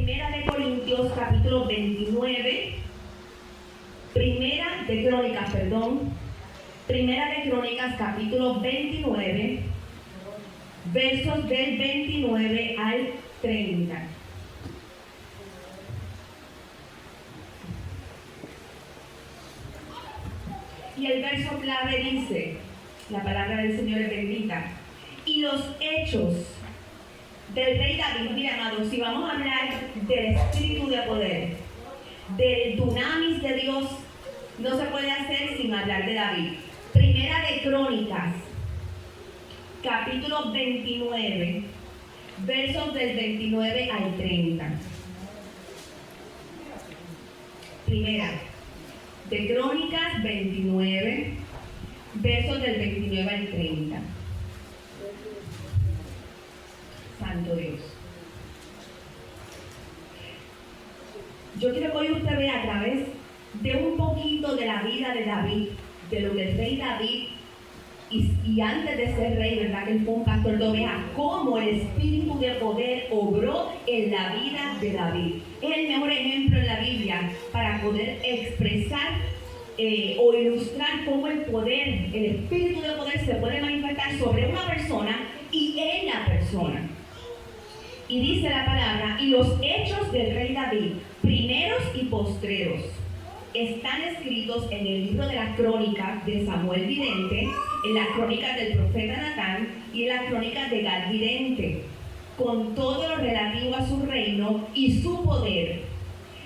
Primera de Corintios, capítulo 29. Primera de Crónicas, capítulo 29, versos del 29 al 30. Y el verso clave dice, la palabra del Señor es bendita, y los hechos del rey David. Mira, amados, si vamos a hablar del espíritu de poder, del dunamis de Dios, no se puede hacer sin hablar de David. Primera de Crónicas, capítulo 29, versos del 29 al 30. Primera de Crónicas 29, versos del 29 al 30. Santo Dios. Yo quiero que hoy usted vea a través de un poquito de la vida de David, de lo que el rey David, y antes de ser rey, ¿verdad? Que él fue un pastor de ovejas, cómo el espíritu de poder obró en la vida de David. Es el mejor ejemplo en la Biblia para poder expresar o ilustrar cómo el poder, el espíritu de poder se puede manifestar sobre una persona y en la persona. Y dice la palabra, y los hechos del rey David, primeros y postreros, están escritos en el libro de las crónicas de Samuel Vidente, en las crónicas del profeta Natán y en las crónicas de Gad Vidente, con todo lo relativo a su reino y su poder,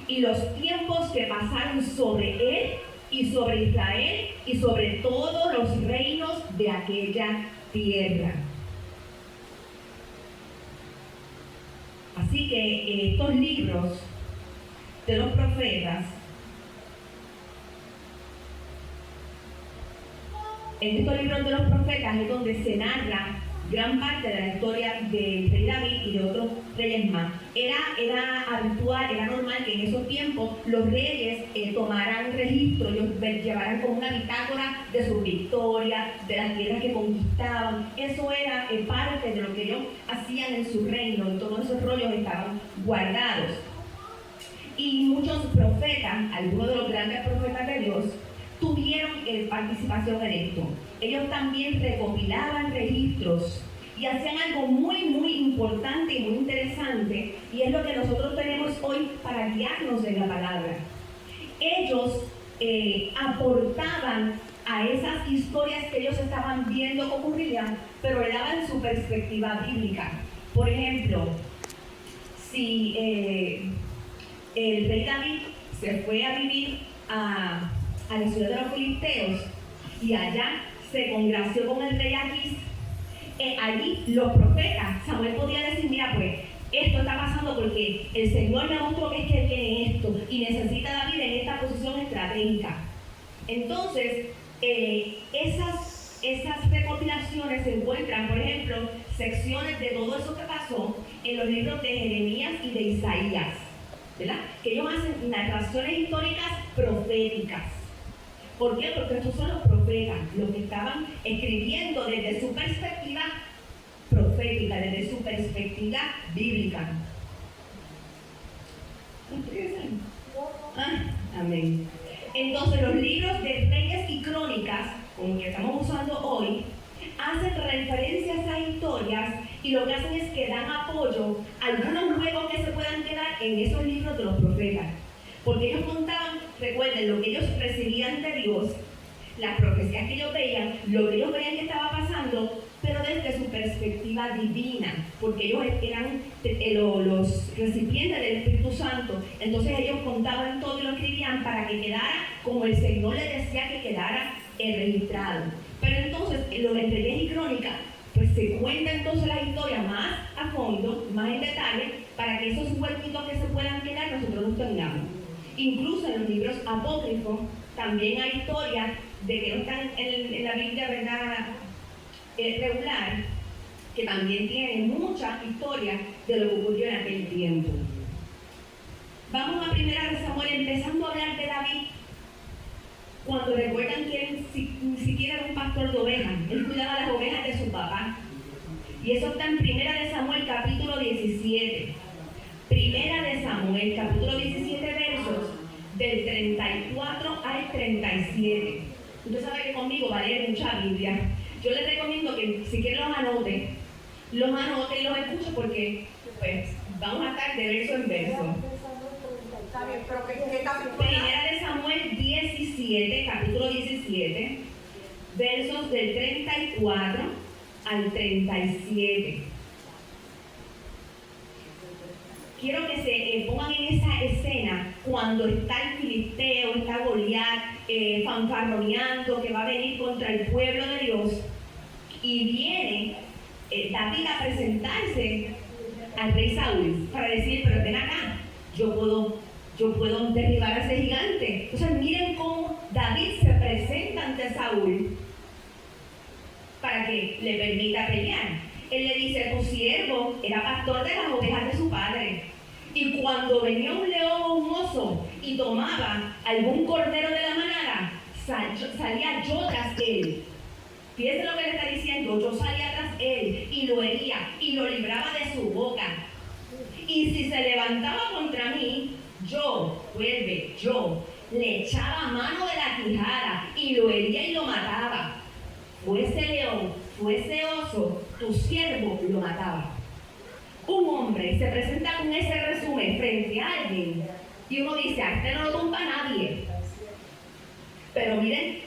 y los tiempos que pasaron sobre él y sobre Israel y sobre todos los reinos de aquella tierra. Así que estos libros de los profetas, en estos libros de los profetas es donde se narra gran parte de la historia del rey David y de otros reyes más. Era habitual, era normal que en esos tiempos los reyes tomaran registro, ellos llevaran como una bitácora de sus victorias, de las tierras que conquistaban. Eso era parte de lo que ellos hacían en su reino, y todos esos rollos estaban guardados. Y muchos profetas, algunos de los grandes profetas de Dios, tuvieron participación en esto. Ellos también recopilaban registros y hacían algo muy, muy importante y muy interesante, y es lo que nosotros tenemos hoy para guiarnos en la palabra. Ellos aportaban a esas historias que ellos estaban viendo que ocurrían, pero le daban su perspectiva bíblica. Por ejemplo, si el rey David se fue a vivir a la ciudad de los filisteos y allá se congració con el rey Aquis, allí los profetas, Samuel podía decir, mira, pues esto está pasando porque el Señor me mostró que es que tiene esto y necesita a David en esta posición estratégica. Entonces esas recopilaciones se encuentran, por ejemplo, secciones de todo eso que pasó en los libros de Jeremías y de Isaías, ¿verdad? Que ellos hacen narraciones históricas proféticas. ¿Por qué? Porque estos son los profetas, los que estaban escribiendo desde su perspectiva profética, desde su perspectiva bíblica. Amén. Entonces, los libros de Reyes y Crónicas, como que estamos usando hoy, hacen referencia a esas historias y lo que hacen es que dan apoyo a algunos huecos que se puedan quedar en esos libros de los profetas. Porque ellos contaban, recuerden, lo que ellos recibían de Dios, las profecías que ellos veían, lo que ellos veían que estaba pasando, pero desde su perspectiva divina, porque ellos eran los recipientes del Espíritu Santo. Entonces ellos contaban todo y lo escribían para que quedara como el Señor les decía que quedara registrado. Pero entonces, en los Reyes y Crónicas, pues se cuenta entonces la historia más a fondo, más en detalle, para que esos huequitos que se puedan quedar nosotros los tengamos. Incluso en los libros apócrifos también hay historias de que no están en la Biblia, ¿verdad?, regular, que también tienen muchas historias de lo que ocurrió en aquel tiempo. Vamos a Primera de Samuel, empezando a hablar de David, cuando recuerdan que él ni siquiera era un pastor de ovejas, él cuidaba las ovejas de su papá. Y eso está en Primera de Samuel, capítulo 17. Primera de Samuel. Samuel, capítulo 17, versos del 34 al 37. Usted sabe que conmigo va a leer mucha Biblia. Yo les recomiendo que si quieren los anoten y los escuchen porque pues vamos a estar de verso en verso. Está bien, pero ¿qué capítulo? Primera de Samuel 17, capítulo 17, versos del 34 al 37. Quiero que se pongan en esa escena cuando está el filisteo, está Goliat fanfarroneando que va a venir contra el pueblo de Dios y viene David a presentarse al rey Saúl para decir, pero ven acá, yo puedo derribar a ese gigante. O sea, miren cómo David se presenta ante Saúl para que le permita pelear. Él le dice, tu siervo era pastor de las ovejas de su padre. Y cuando venía un león o un oso y tomaba algún cordero de la manada, salía yo tras él. Fíjense lo que le está diciendo, yo salía tras él y lo hería y lo libraba de su boca. Y si se levantaba contra mí, yo le echaba mano de la quijada y lo hería y lo mataba. Fuese león, fuese oso, tu siervo lo mataba. Un hombre se presenta con ese resumen frente a alguien y uno dice, a este no lo tumba nadie. Pero miren,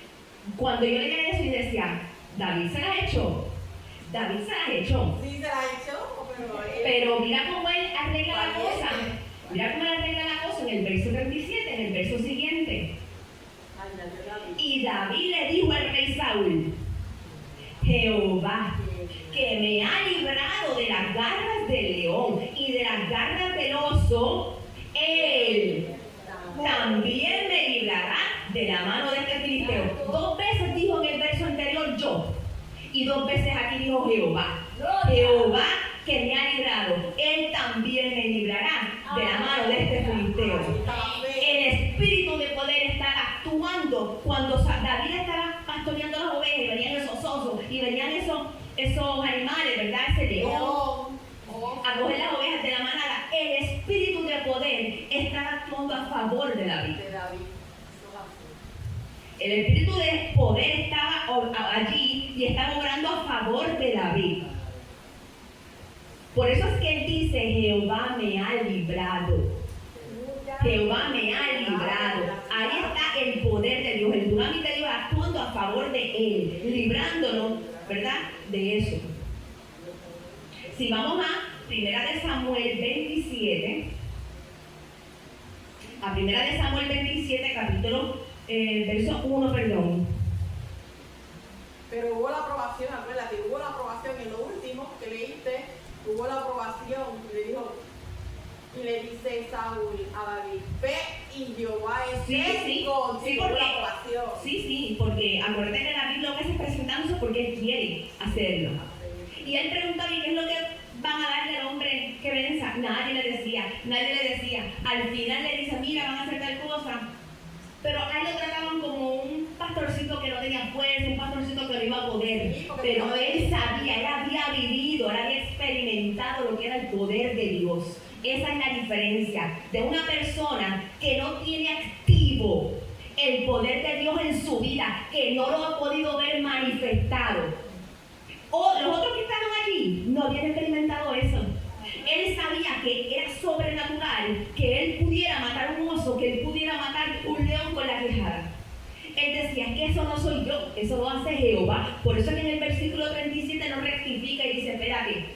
cuando yo leía eso y decía, David se la ha hecho. David se la ha hecho. Sí, se la ha hecho, pero mira cómo él arregla la cosa. Mira cómo él arregla la cosa en el verso 37, en el verso siguiente. Y David le dijo al rey Saúl, Jehová, que me ha librado de las garras del león y de las garras del oso, él también me librará de la mano de este filisteo. 2 veces dijo en el verso anterior yo, y 2 veces aquí dijo Jehová. Jehová que me ha librado, él también me librará de la mano de este filisteo. El espíritu de poder estaba actuando cuando David estaba pastoreando las ovejas y venían esos osos y venían esos animales, ¿verdad? Ese león a coger las ovejas de la manada. El espíritu de poder estaba actuando a favor de David. El espíritu de poder estaba allí y estaba obrando a favor de David. Por eso es que él dice, Jehová me ha librado. Jehová me ha librado. Ahí está el poder de Dios, el dunamis de Dios actuando a favor de él, librándonos, ¿verdad?, de eso. Si vamos a Primera de Samuel 27, a Primera de Samuel 27, capítulo, verso 1, perdón. Pero hubo la aprobación, acuérdate, hubo la aprobación en lo último que leíste, hubo la aprobación, y le dice Saúl a David, ve y Jehová es contigo, porque, la aprobación. Sí, porque acuérdate que David lo que se presentándose porque él quiere hacerlo. Y él pregunta a mí, ¿qué es lo que van a darle al hombre que venza? Nadie le decía. Al final le dice, mira, van a hacer tal cosa. Pero a él lo trataban como un pastorcito que no tenía fuerza, un pastorcito que no iba a poder. Pero él sabía, él había vivido, él había experimentado lo que era el poder de Dios. Esa es la diferencia de una persona que no tiene activo el poder de Dios en su vida, que no lo ha podido ver manifestado. O los otros que estaban allí no habían experimentado eso. Él sabía que era sobrenatural, que él pudiera matar un oso, que él pudiera matar un león con la quijada. Él decía, que eso no soy yo, eso lo hace Jehová. Por eso que en el versículo 37 no rectifica y dice, espérate,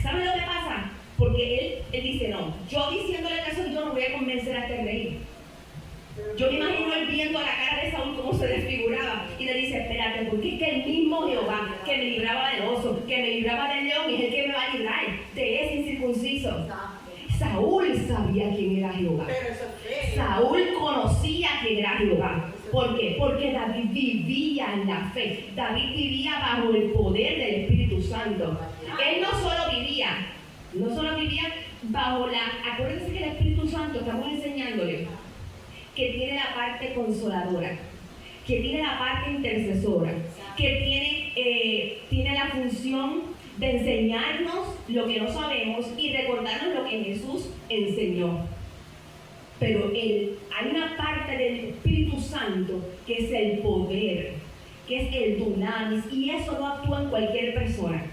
¿sabes lo que pasa? Porque él dice, no, yo diciéndole que soy yo no voy a convencer a este rey. Yo me imagino él viendo a la cara de Saúl cómo se desfiguraba y le dice, espérate, porque es que el mismo Jehová que me libraba del oso, que me libraba del león, es el que me va a librar de ese incircunciso. Saúl sabía quién era Jehová. Saúl conocía quién era Jehová. ¿Por qué? Porque David vivía en la fe. David vivía bajo el poder del Espíritu Santo. Él no solo vivía bajo acuérdense que el Espíritu Santo, estamos enseñándole que tiene la parte consoladora, que tiene la parte intercesora, que tiene la función de enseñarnos lo que no sabemos y recordarnos lo que Jesús enseñó. pero hay una parte del Espíritu Santo que es el poder, que es el dunamis, y eso no actúa en cualquier persona.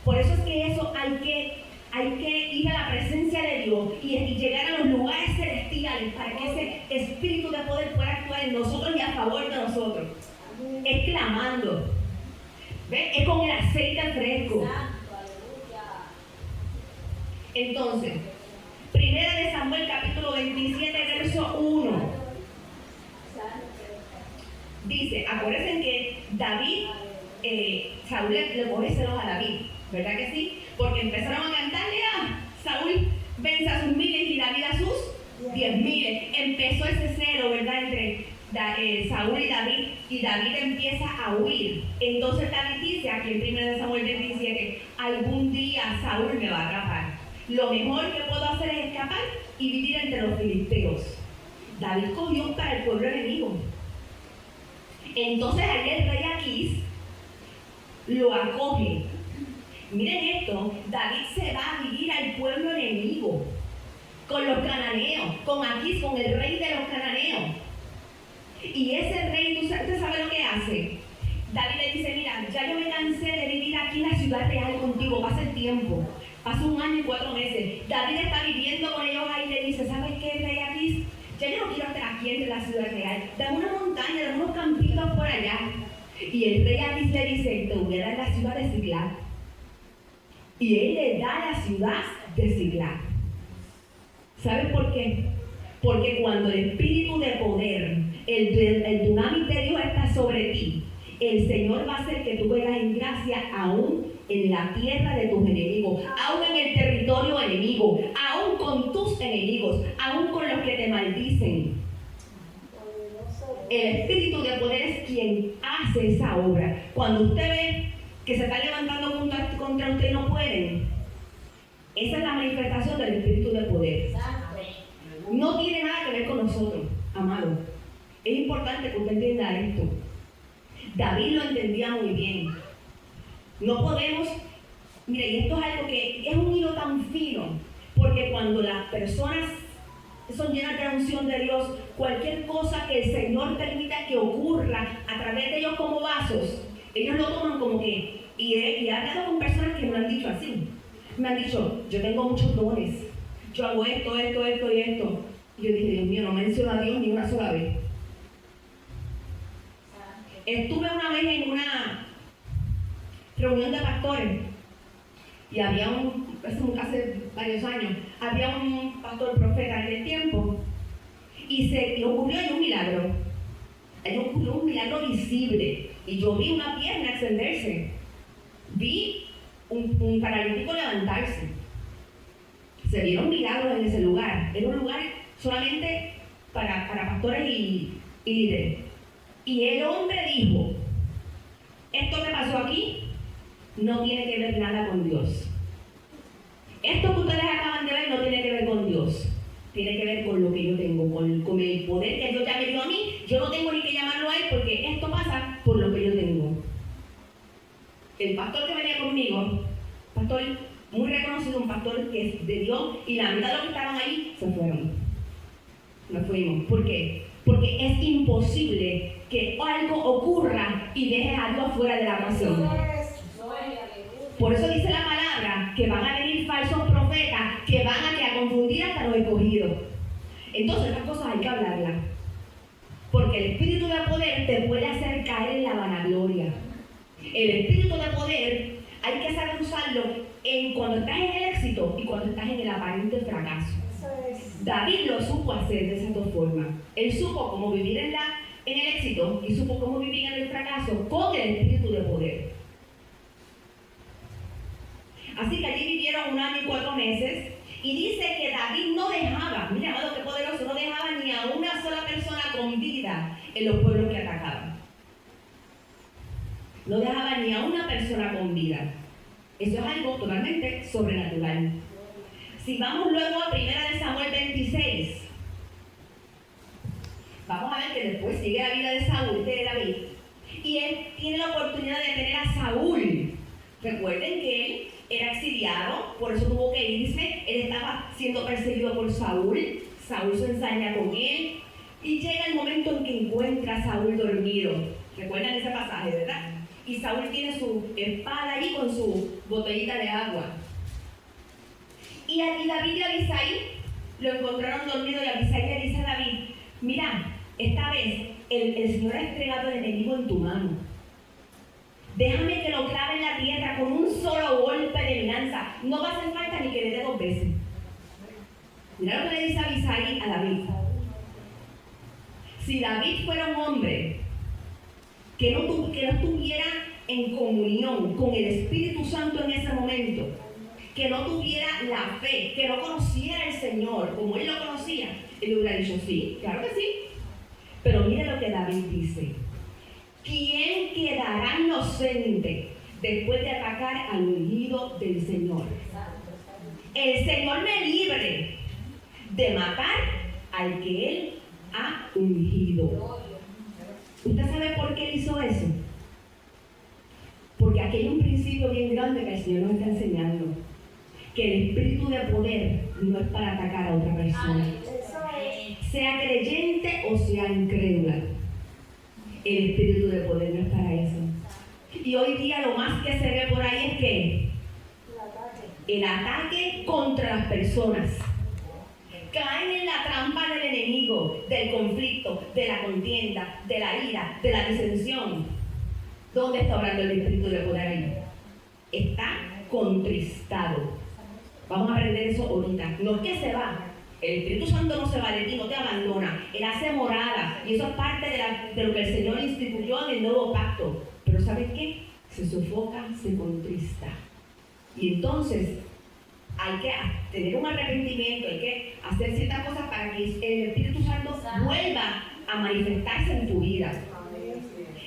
Por eso es que eso hay que ir a la presencia de Dios y llegar a los lugares celestiales para que ese espíritu de poder pueda actuar en nosotros y a favor de nosotros. Es clamando. ¿Ven? Es con el aceite fresco. Entonces, 1 de Samuel capítulo 27, verso 1. Dice, acuérdense que David, Saúl le coge celos a David, ¿verdad que sí? Porque empezaron a cantarle a Saúl vence a sus miles y David a sus 10,000. Empezó ese celo, ¿verdad? Entre Saúl y David empieza a huir. Entonces David dice aquí en 1 de Samuel 27, algún día Saúl me va a atrapar. Lo mejor que puedo hacer es escapar y vivir entre los filisteos. David cogió para el pueblo enemigo. Entonces ahí el rey Aquís lo acoge. Miren esto, David se va a vivir al pueblo enemigo, con los cananeos, con Aquís, con el rey de los cananeos. Y ese rey, ¿usted sabe lo que hace? David le dice, mira, ya yo me cansé de vivir aquí en la ciudad real contigo, pasa el tiempo, pasa 1 año y 4 meses. David está viviendo con ellos ahí y le dice, ¿sabes qué, rey Aquís? Ya yo no quiero estar aquí en la ciudad real, dame una montaña, dame unos campitos por allá. Y el rey Aquís le dice, te voy a dar la ciudad de Siclag. Y él le da la ciudad de Siclag. ¿Saben por qué? Porque cuando el espíritu de poder, el dunamis de Dios está sobre ti, el Señor va a hacer que tú veas en gracia aún en la tierra de tus enemigos, aún en el territorio enemigo, aún con tus enemigos, aún con los que te maldicen. El espíritu de poder es quien hace esa obra. Cuando usted ve que se está levantando contra usted y no pueden, esa es la manifestación del espíritu de poder. No tiene nada que ver con nosotros, amado. Es importante que usted entienda esto. David lo entendía muy bien. No podemos, mire, y esto es algo que es un hilo tan fino, porque cuando las personas son llenas de la unción de Dios, cualquier cosa que el Señor permita que ocurra a través de ellos como vasos, ellos lo toman como que, y he hablado con personas que me lo han dicho así. Me han dicho, yo tengo muchos dones, yo hago esto y esto. Y yo dije, Dios mío, no menciono a Dios ni una sola vez. Estuve una vez en una reunión de pastores y había hace varios años, había un pastor profeta en el tiempo y ocurrió ahí un milagro. Ahí ocurrió un milagro visible y yo vi una pierna extenderse, vi un paralítico levantarse. Se vieron milagros en ese lugar. Era un lugar solamente para pastores y líderes. Y el hombre dijo, esto que pasó aquí no tiene que ver nada con Dios. Esto que ustedes acaban de ver no tiene que ver con Dios. Tiene que ver con lo que yo tengo, con el poder que Dios ya me dio a mí. Yo no tengo ni que llamarlo a él porque esto pasa por lo que yo tengo. El pastor que venía conmigo, pastor muy reconocido, un pastor que es de Dios, y la mitad de los que estaban ahí se fueron. Nos fuimos. ¿Por qué? Porque es imposible que algo ocurra y dejes a Dios fuera de la ecuación. Por eso dice la palabra que van a venir falsos profetas que van a confundir hasta los escogidos. Entonces estas cosas hay que hablarlas. Porque el espíritu de poder te puede hacer caer en la vanagloria. El espíritu de poder hay que saber usarlo cuando estás en el éxito y cuando estás en el aparente fracaso. David lo supo hacer de esas dos formas. Él supo cómo vivir en el éxito y supo cómo vivir en el fracaso con el espíritu de poder. Así que allí vivieron 1 año y 4 meses y dice que David no dejaba, mira amado qué poderoso, no dejaba ni a una sola persona con vida en los pueblos que atacaban. No dejaba ni a una persona con vida. Eso es algo totalmente sobrenatural. Si vamos luego a 1 de Samuel 26, vamos a ver que después sigue la vida de Saúl, de David, y él tiene la oportunidad de tener a Saúl. Recuerden que él era exiliado, por eso tuvo que irse. Él estaba siendo perseguido por Saúl. Saúl se ensaña con él y llega el momento en que encuentra a Saúl dormido. ¿Recuerdan ese pasaje, verdad? Y Saúl tiene su espada ahí con su botellita de agua. Y David y Abisai lo encontraron dormido y Abisai le dice a David, mira, esta vez el Señor ha entregado el enemigo en tu mano. Déjame que lo clave en la tierra con un solo golpe de mi lanza. No va a hacer falta ni que le dé 2 veces. Mira lo que le dice Abisai a David. Si David fuera un hombre que no estuviera en comunión con el Espíritu Santo en ese momento, que no tuviera la fe, que no conociera al Señor como él lo conocía, él hubiera dicho sí, claro que sí. Pero mire lo que David dice. ¿Quién quedará inocente después de atacar al ungido del Señor? El Señor me libre de matar al que él ha ungido. ¿Usted sabe por qué él hizo eso? Porque aquí hay un principio bien grande que el Señor nos está enseñando. Que el espíritu de poder no es para atacar a otra persona. Sea creyente o sea incrédula. El espíritu de poder no es para eso. Y hoy día lo más que se ve por ahí es que el ataque contra las personas. Caen en la trampa del enemigo, del conflicto, de la contienda, de la ira, de la disensión. ¿Dónde está obrando el espíritu de poder ahí? Está contristado. Vamos a aprender eso ahorita. No es que se va. El Espíritu Santo no se va de ti, no te abandona. Él hace morada. Y eso es parte de lo que el Señor instituyó en el nuevo pacto. Pero ¿sabes qué? Se sofoca, se contrista. Y entonces hay que tener un arrepentimiento, hay que hacer ciertas cosas para que el Espíritu Santo vuelva a manifestarse en tu vida.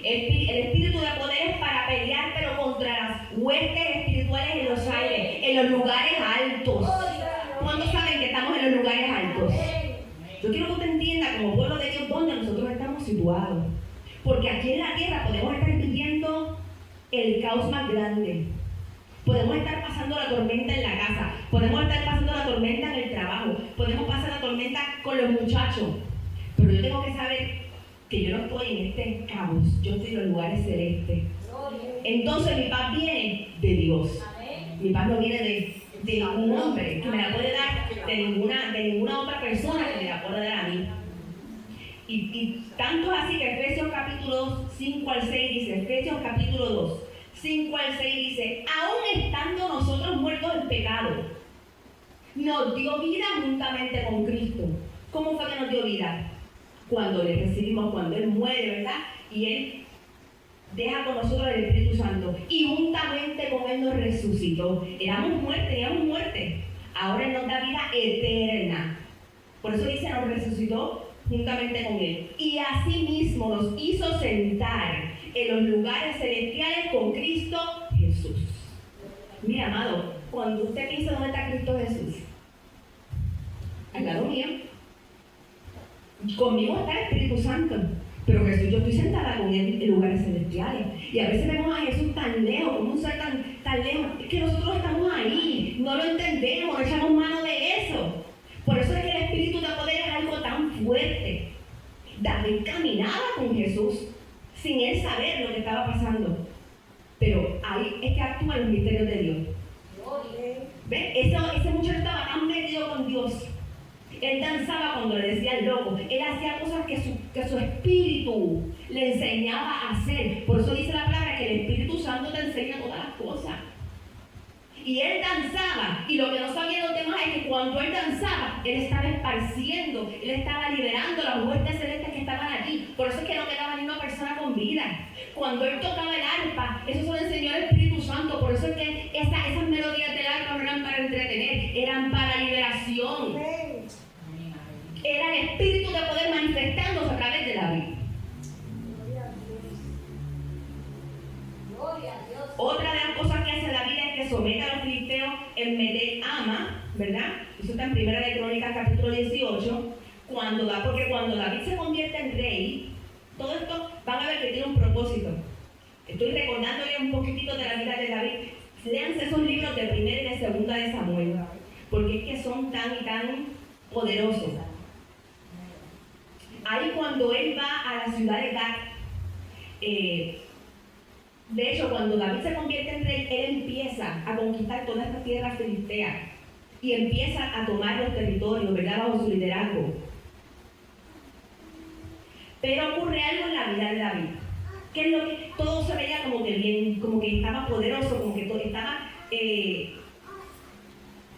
El espíritu de poder es para pelear, pero contra las huestes espirituales en los aires, en los lugares altos. ¿Cuántos saben que estamos en los lugares altos? Yo quiero que usted entienda, como pueblo de Dios, dónde nosotros estamos situados. Porque aquí en la tierra podemos estar viviendo el caos más grande. Podemos estar pasando la tormenta en la casa, podemos estar pasando la tormenta en el trabajo, podemos pasar la tormenta con los muchachos. Pero yo tengo que saber que yo no estoy en este caos, yo estoy en los lugares celestes. Entonces mi paz viene de Dios. Mi paz no viene de ningún hombre que me la puede dar, de ninguna otra persona que me la pueda dar a mí. Y tanto es así que Efesios capítulo 5 al 6 dice, Efesios capítulo 2, 5 al 6 dice, aún estando nosotros muertos en pecado, nos dio vida juntamente con Cristo. ¿Cómo fue que nos dio vida? Cuando le recibimos, cuando Él muere, ¿verdad? Y Él deja con nosotros el Espíritu Santo. Y juntamente con Él nos resucitó. Teníamos muerte. Ahora Él nos da vida eterna. Por eso dice, nos resucitó juntamente con Él. Y asimismo nos hizo sentar en los lugares celestiales con Cristo Jesús. Mira, amado, cuando usted piensa dónde está Cristo Jesús, al lado mío. Conmigo está el Espíritu Santo, pero Jesús, yo estoy sentada con Él en lugares celestiales. Y a veces vemos a Jesús tan lejos, como un ser tan lejos, es que nosotros estamos ahí, no lo entendemos, no echamos mano de eso. Por eso es que el Espíritu de poder es algo tan fuerte. David caminaba con Jesús sin él saber lo que estaba pasando. Pero ahí es que actúan los misterios de Dios. ¿Ven? Ese muchacho estaba tan metido con Dios. Él danzaba cuando le decía el loco. Él hacía cosas que su espíritu le enseñaba a hacer. Por eso dice la palabra que el Espíritu Santo te enseña todas las cosas. Y él danzaba. Y lo que no sabían los demás es que cuando él danzaba, él estaba esparciendo, él estaba liberando las huestes celestes que estaban allí. Por eso es que no quedaba ni una persona con vida. Cuando él tocaba el arpa, eso se lo enseñó el Espíritu Santo. Por eso es que esas melodías del arpa no eran para entretener, eran para liberación. Era el espíritu de poder manifestándose a través de la vida. Otra de las cosas que hace David es que somete a los filisteos en Medel-Ama, ¿verdad? Eso está en Primera de Crónicas, capítulo 18. Porque cuando David se convierte en rey, todo esto van a ver que tiene un propósito. Estoy recordándole un poquitito de la vida de David. Léanse esos libros de Primera y de Segunda de Samuel, porque es que son tan y tan poderosos. cuando él va a la ciudad de Gat, de hecho, cuando David se convierte en rey, él empieza a conquistar toda esta tierra filistea y empieza a tomar los territorios, ¿verdad?, bajo su liderazgo. Pero ocurre algo en la vida de David, que es lo que todo se veía como que bien, como que estaba poderoso, como que todo estaba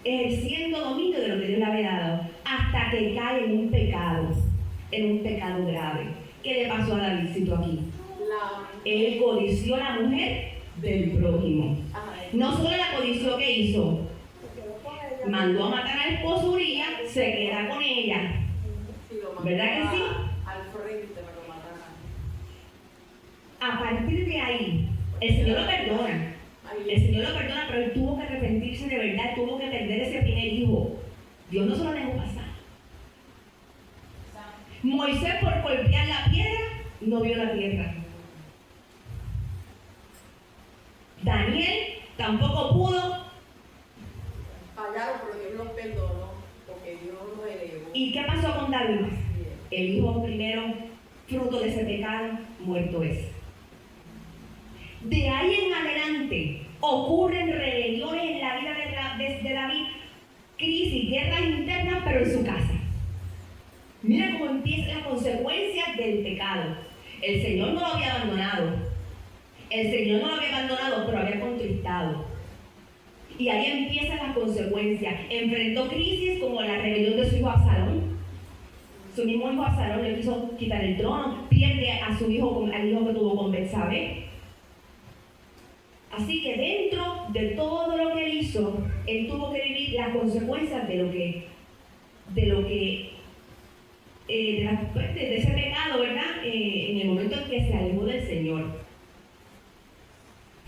ejerciendo dominio de lo que Dios le había dado, hasta que cae en un pecado grave. ¿Qué le pasó a Davidcito aquí? Él codició a la mujer del prójimo. No solo la codició, ¿qué hizo? Mandó a matar al esposo Urías, se queda con ella. ¿Verdad que sí? Al frente me lo mataron. A partir de ahí, el Señor lo perdona. El Señor lo perdona, pero él tuvo que arrepentirse de verdad, tuvo que perder ese primer hijo. Dios no se lo dejó pasar. Moisés, por golpear la piedra, no vio la tierra. Daniel tampoco pudo. Fallaron, pero Dios los perdonó, porque Dios los elevó. ¿Y qué pasó con David? El hijo primero, fruto de ese pecado, muerto es. De ahí en adelante ocurren rebeliones en la vida de David, crisis, guerras internas, pero en su casa. Mira cómo empiezan las consecuencias del pecado. El Señor no lo había abandonado. El Señor no lo había abandonado, pero había contristado. Y ahí empiezan las consecuencias. Enfrentó crisis como la rebelión de su hijo Absalón. Su mismo hijo Absalón le quiso quitar el trono. Pierde a su hijo, al hijo que tuvo con Betsabé. Así que dentro de todo lo que él hizo, él tuvo que vivir las consecuencias de ese pecado, ¿verdad? En el momento en que se alejó del Señor.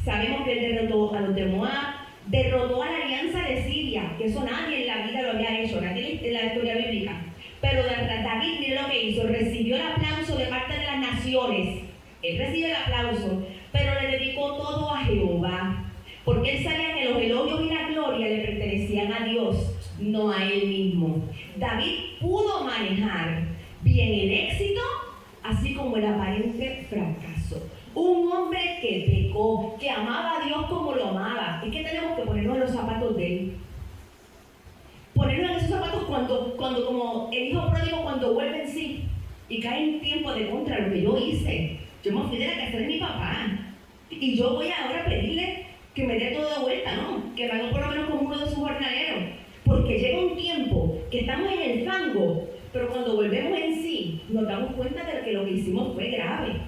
Sabemos que él derrotó a los de Moab, derrotó a la alianza de Siria, que eso nadie en la vida lo había hecho, nadie en la historia bíblica. Pero David, mire lo que hizo, recibió el aplauso de parte de las naciones. Él recibió el aplauso, pero le dedicó todo a Jehová, porque él sabía que los elogios y la gloria le pertenecían a Dios, no a él mismo. David pudo manejar bien el éxito, así como el aparente fracaso. Un hombre que pecó, que amaba a Dios como lo amaba. Es que tenemos que ponernos en los zapatos de él. Ponernos en esos zapatos cuando como el hijo pródigo, cuando vuelve en sí y cae en tiempo de contra lo que yo hice. Yo me fui de la casa de mi papá y yo voy ahora a pedirle que me dé todo de vuelta, ¿no? Que me haga por lo menos como uno de sus jornaleros. Porque llega un tiempo que estamos en el fango, pero cuando volvemos en sí, nos damos cuenta de que lo que hicimos fue grave.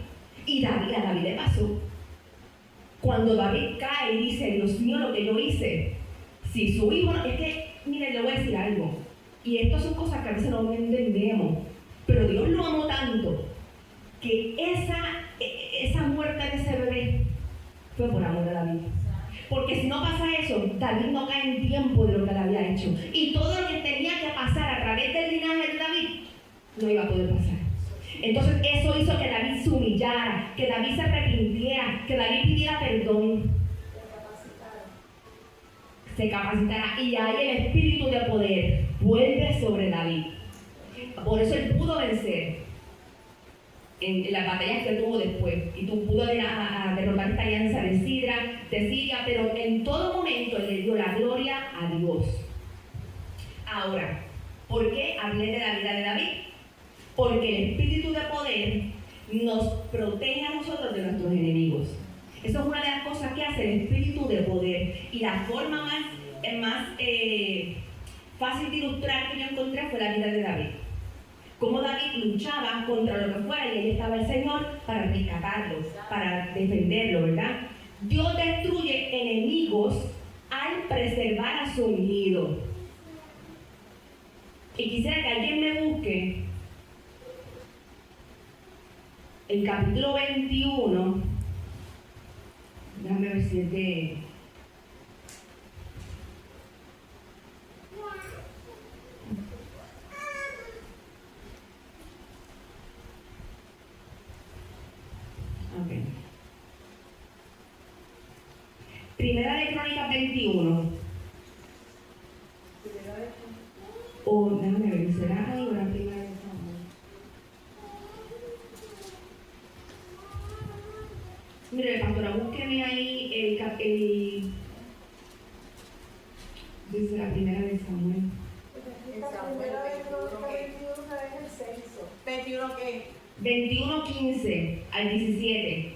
Y a David le pasó. Cuando David cae y dice, Dios mío, lo que yo hice. Si su hijo, es que, miren, le voy a decir algo. Y esto son cosas que a veces no entendemos. Pero Dios lo amó tanto que esa muerte de ese bebé fue por amor a David. Porque si no pasa eso, David no cae en tiempo de lo que le había hecho. Y todo lo que tenía que pasar a través del linaje de David, no iba a poder pasar. Entonces eso hizo que David se humillara, que David se arrepintiera, que David pidiera perdón. Se capacitara. Y ahí el espíritu de poder vuelve sobre David. Por eso él pudo vencer en las batallas que tuvo después. Y tú pudo derrotar esta alianza de Siria, pero en todo momento le dio la gloria a Dios. Ahora, ¿por qué hablé de la vida de David? Porque el espíritu de poder nos protege a nosotros de nuestros enemigos. Eso es una de las cosas que hace el espíritu de poder. Y la forma más fácil de ilustrar que yo encontré fue la vida de David. Cómo David luchaba contra lo que fuera y ahí estaba el Señor para rescatarlo, para defenderlo, ¿verdad? Dios destruye enemigos al preservar a su ungido. Y quisiera que alguien me busque el capítulo 21. Déjame ver si es de... Okay. Primera de Crónicas 21. O déjame ver, ¿será ahí o la primera de Samuel? 21 ¿qué? 21:15 al 17.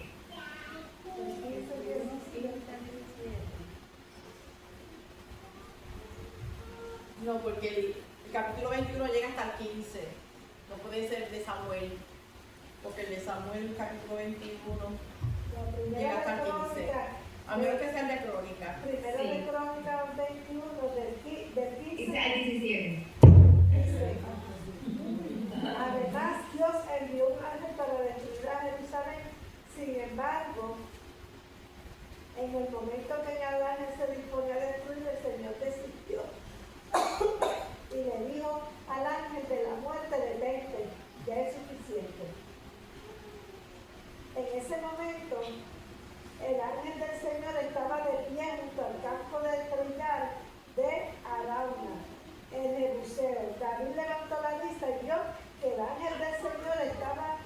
No, porque el capítulo 21 llega hasta el 15. No puede ser de Samuel. Porque el de Samuel, el capítulo 21, llega hasta el 15. A menos que sea de Crónica. Primero Sí. de Crónicas 21, del 15 Dice al 17. dice, además Dios envió un ángel para destruir a Jerusalén. Sin embargo, en el momento que el ángel se disponía a destruir, el Señor desistió y le dijo al ángel de la muerte: detente, ya es suficiente. En ese momento, el ángel del Señor estaba de pie junto al campo de trigal de Arauna, en Jebuseo. David levantó la vista y vio que el ángel del Señor estaba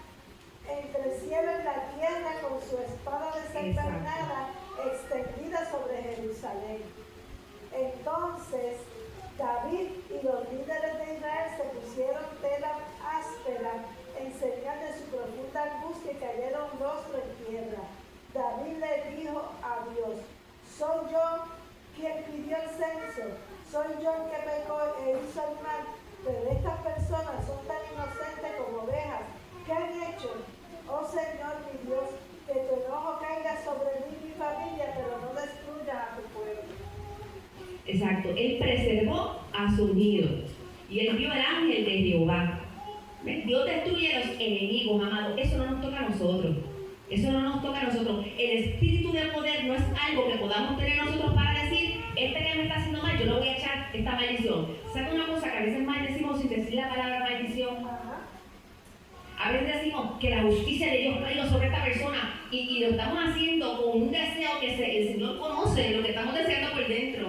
entre el cielo y la tierra con su espada desenvainada extendida sobre Jerusalén. Entonces David y los líderes de Israel se pusieron tela áspera en señal de su profunda angustia y cayeron rostro en tierra. David le dijo a Dios: ¿soy yo quien pidió el censo? ¿Soy yo el que pecó e hizo el mal? Pero estas personas son tan inocentes como ovejas. ¿Qué han hecho? Oh Señor mi Dios, que tu enojo caiga sobre mí y mi familia, pero no destruyas a tu pueblo. Exacto, él preservó a su ungido y él vio el ángel de Jehová. ¿Ves? Dios destruye a los enemigos, amados. Eso no nos toca a nosotros. Eso no nos toca a nosotros. El espíritu de poder no es algo que podamos tener nosotros para decir: este que me está haciendo mal, yo le voy a echar esta maldición. ¿Sabe una cosa que a veces maldecimos sin decir la palabra maldición? Ajá. A veces decimos que la justicia de Dios caiga sobre esta persona y lo estamos haciendo con un deseo que el Señor conoce lo que estamos deseando por dentro.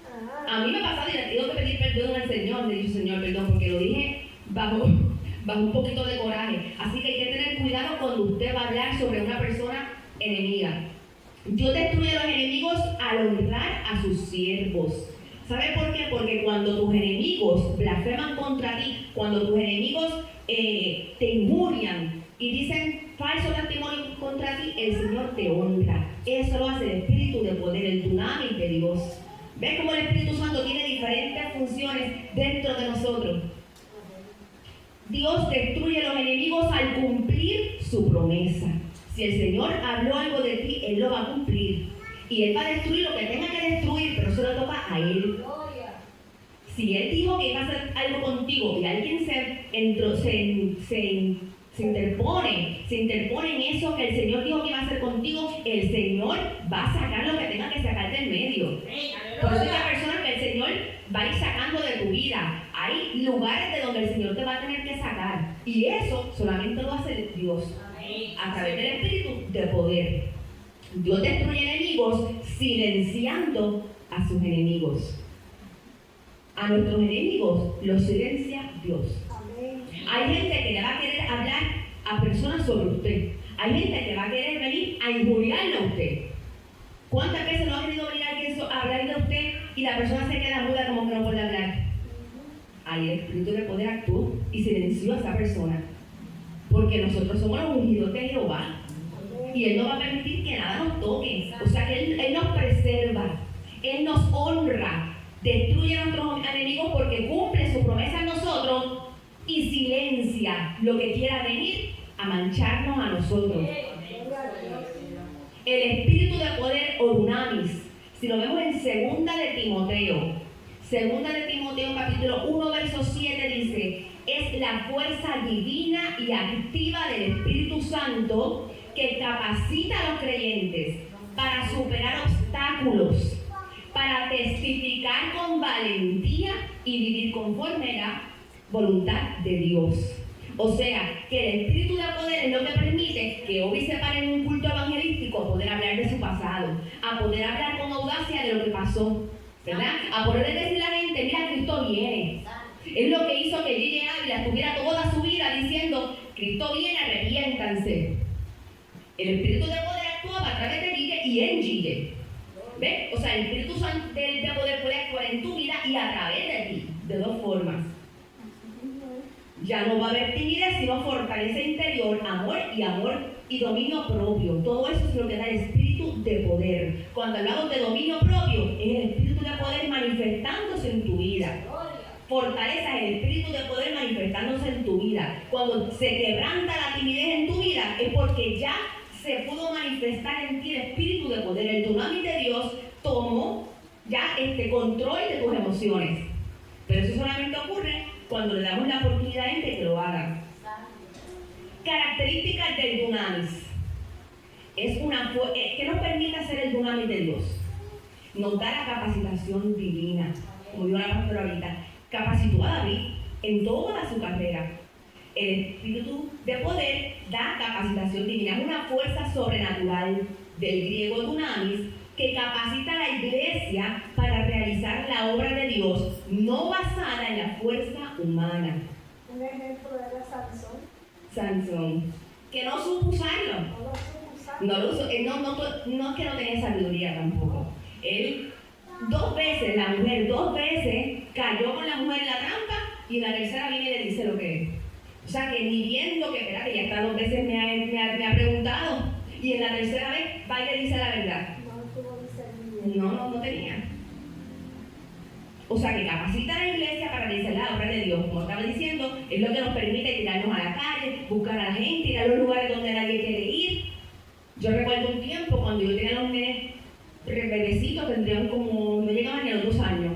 Ajá. A mí me ha pasado y le tengo que pedir perdón al Señor. Le digo: Señor, perdón, porque lo dije bajo un poquito de coraje. Así que hay que tener cuidado cuando usted va a hablar sobre una persona enemiga. Dios destruye a los enemigos al honrar a sus siervos. ¿Sabe por qué? Porque cuando tus enemigos blasfeman contra ti, cuando tus enemigos te injurian y dicen falso testimonio contra ti, el Señor te honra. Eso lo hace el espíritu de poder, el dunamis de Dios. ¿Ves cómo el Espíritu Santo tiene diferentes funciones dentro de nosotros? Dios destruye a los enemigos al cumplir su promesa. Si el Señor habló algo de ti, Él lo va a cumplir. Y Él va a destruir lo que tenga que destruir, pero eso le toca a Él. Si Él dijo que iba a hacer algo contigo y alguien se interpone en eso que el Señor dijo que iba a hacer contigo, el Señor va a sacar lo que tenga que sacar del medio. Por eso hay personas que el Señor va a ir sacando de tu vida. Hay lugares de donde el Señor te va a tener que sacar. Y eso solamente lo hace Dios a través del Espíritu de poder. Dios destruye enemigos silenciando a sus enemigos. A nuestros enemigos los silencia Dios. Amén. Hay gente que le va a querer hablar a personas sobre usted. Hay gente que va a querer venir a injuriarle a usted. ¿Cuántas veces no ha querido venir alguien a hablar de usted y la persona se queda muda como que no puede hablar? Ahí el espíritu de poder actuó y silenció a esa persona. Porque nosotros somos los ungidos de Jehová. Y Él no va a permitir que nada nos toque. O sea que Él nos preserva. Él nos honra. Destruye a nuestros enemigos porque cumple su promesa en nosotros y silencia lo que quiera venir a mancharnos a nosotros. El espíritu de poder o dunamis, si lo vemos en Segunda de Timoteo capítulo 1 verso 7 dice: es la fuerza divina y activa del Espíritu Santo que capacita a los creyentes para superar obstáculos, para testificar con valentía y vivir conforme a la voluntad de Dios. O sea, que el espíritu de poder es lo que permite que Obi se pare en un culto evangelístico a poder hablar de su pasado, a poder hablar con audacia de lo que pasó, ¿verdad? A poder decirle a la gente: mira, Cristo viene. Es lo que hizo que Gigi Ávila estuviera toda su vida diciendo: Cristo viene, arrepiéntanse. El espíritu de poder actuaba a través de Gigi y en Gigi. ¿Ves? O sea, el Espíritu Santo de poder puede actuar en tu vida y a través de ti, de dos formas. Ya no va a haber timidez, sino fortaleza interior, amor y dominio propio. Todo eso es lo que da el espíritu de poder. Cuando hablamos de dominio propio, es el espíritu de poder manifestándose en tu vida. Fortaleza es el espíritu de poder manifestándose en tu vida. Cuando se quebranta la timidez en tu vida, es porque ya se pudo manifestar en ti el espíritu de poder. El dunamis de Dios tomó ya control de tus emociones. Pero eso solamente ocurre cuando le damos la oportunidad a gente que lo haga. Características del dunamis. ¿Qué nos permite hacer el dunamis de Dios? Nos da la capacitación divina, como dijo la pastora ahorita. Capacitó a David en toda su carrera. El espíritu de poder da capacitación divina. Es una fuerza sobrenatural del griego dunamis que capacita a la iglesia para realizar la obra de Dios, no basada en la fuerza humana. Un ejemplo era Sansón. Sansón, que no supo usarlo. No lo supo usar. No lo usó. Él no es que no tenía sabiduría tampoco. Él la mujer dos veces cayó con la mujer en la trampa y en la tercera viene y le dice lo que es. O sea que ni viendo que, espera, que ya hasta 2 veces me ha preguntado y en la tercera vez va y le dice la verdad. No tenía. O sea que capacita a la iglesia para realizar la obra de Dios, como estaba diciendo, es lo que nos permite tirarnos a la calle, buscar a la gente, ir a los lugares donde nadie quiere ir. Yo recuerdo un tiempo cuando yo tenía los nenes bebecitos, tendrían como, no llegaban ni a los 2 años.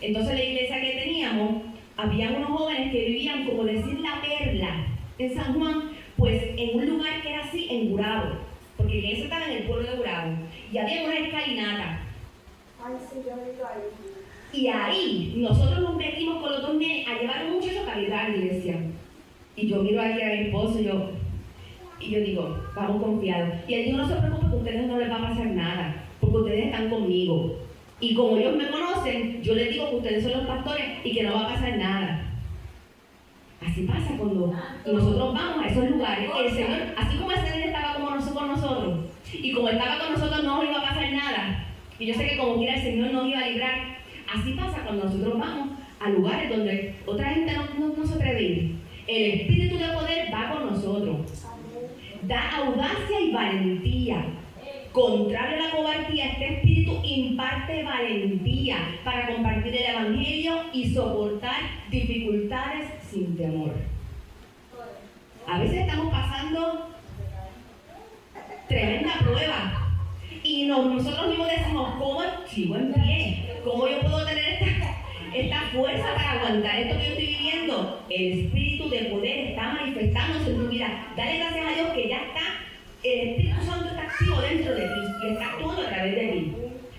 Entonces la iglesia que teníamos, había unos jóvenes que vivían, como decir, la Perla, en San Juan, pues en un lugar que era así, en Gurabo, porque la iglesia estaba en el pueblo de Gurabo, y había una escalinata. Ay, sí, yo he ido ahí. Y ahí nosotros nos metimos con los 2 nenes a llevar a un muchacho para ir a la iglesia. Y yo miro aquí a mi esposo y yo digo, vamos confiados. Y él dijo, no se preocupen, que a ustedes no les va a pasar nada, porque ustedes están conmigo. Y como ellos me conocen, yo les digo que ustedes son los pastores y que no va a pasar nada. Así pasa cuando nosotros vamos a esos lugares. El Señor, así como el Señor estaba con nosotros, y como estaba con nosotros no iba a pasar nada. Y yo sé que como quiera el Señor nos iba a librar. Así pasa cuando nosotros vamos a lugares donde otra gente no se atreve a ir. El espíritu de poder va con nosotros. Da audacia y valentía. Contrario a la cobardía, este espíritu imparte valentía para compartir el evangelio y soportar dificultades sin temor. A veces estamos pasando tremenda prueba y nosotros mismos decimos, ¿cómo sigo en pie? ¿Cómo yo puedo tener esta fuerza para aguantar esto que yo estoy viviendo? El espíritu de poder está manifestándose en tu vida. Dale gracias a Dios que ya está. El Espíritu Santo está activo dentro de ti y está actuando a través de ti.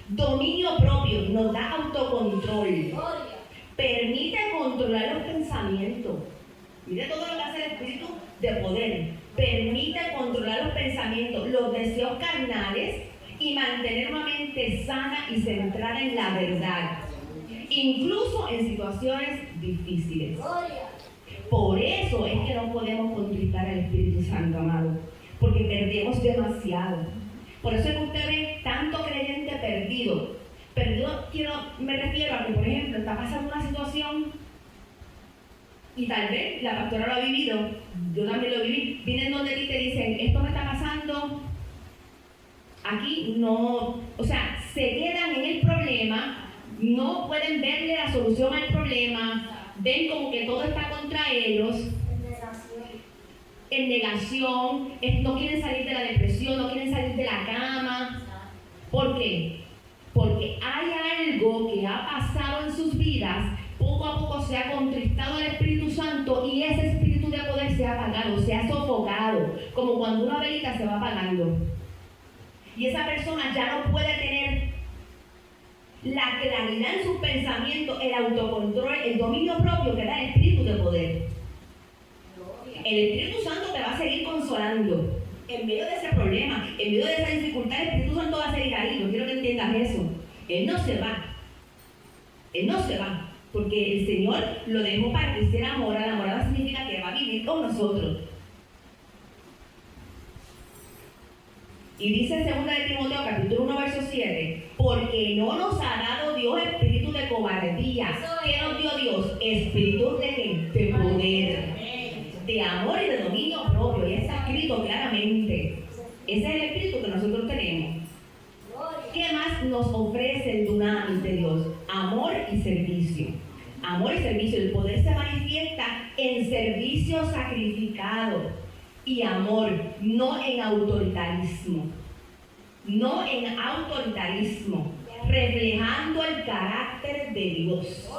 Dominio propio nos da autocontrol. Permite controlar los pensamientos. Mire todo lo que hace el Espíritu de poder. Permite controlar los pensamientos, los deseos carnales y mantener una mente sana y centrada en la verdad, incluso en situaciones difíciles. Por eso es que no podemos contristar al Espíritu Santo, amado, porque perdemos demasiado. Por eso es que usted ve tanto creyente perdido. Me refiero a que, por ejemplo, está pasando una situación y tal vez la pastora lo ha vivido, yo también lo viví. Vienen donde ti te dicen, esto me está pasando, aquí no, o sea, se quedan en el problema, no pueden verle la solución al problema, ven como que todo está contra ellos. En negación, no quieren salir de la depresión, no quieren salir de la cama. ¿Por qué? Porque hay algo que ha pasado en sus vidas, poco a poco se ha contristado el Espíritu Santo y ese espíritu de poder se ha apagado, se ha sofocado, como cuando una velita se va apagando. Y esa persona ya no puede tener la claridad en sus pensamientos, el autocontrol, el dominio propio que da el espíritu de poder. El Espíritu Santo te va a seguir consolando en medio de ese problema, en medio de esa dificultad. El Espíritu Santo va a seguir ahí. Yo quiero que entiendas eso. Él no se va. Él no se va. Porque el Señor lo dejó para que se enamora. La morada significa que va a vivir con nosotros. Y dice en 2 de Timoteo, capítulo 1, verso 7, porque no nos ha dado Dios espíritu de de cobardía. ¿Qué nos dio Dios? Espíritu de qué? De poder, de amor y de dominio propio. Y está escrito claramente. Ese es el espíritu que nosotros tenemos. ¿Qué más nos ofrece el dunamis de Dios? Amor y servicio. Amor y servicio. El poder se manifiesta en servicio sacrificado y amor, no en autoritarismo. No en autoritarismo, reflejando el carácter de Dios.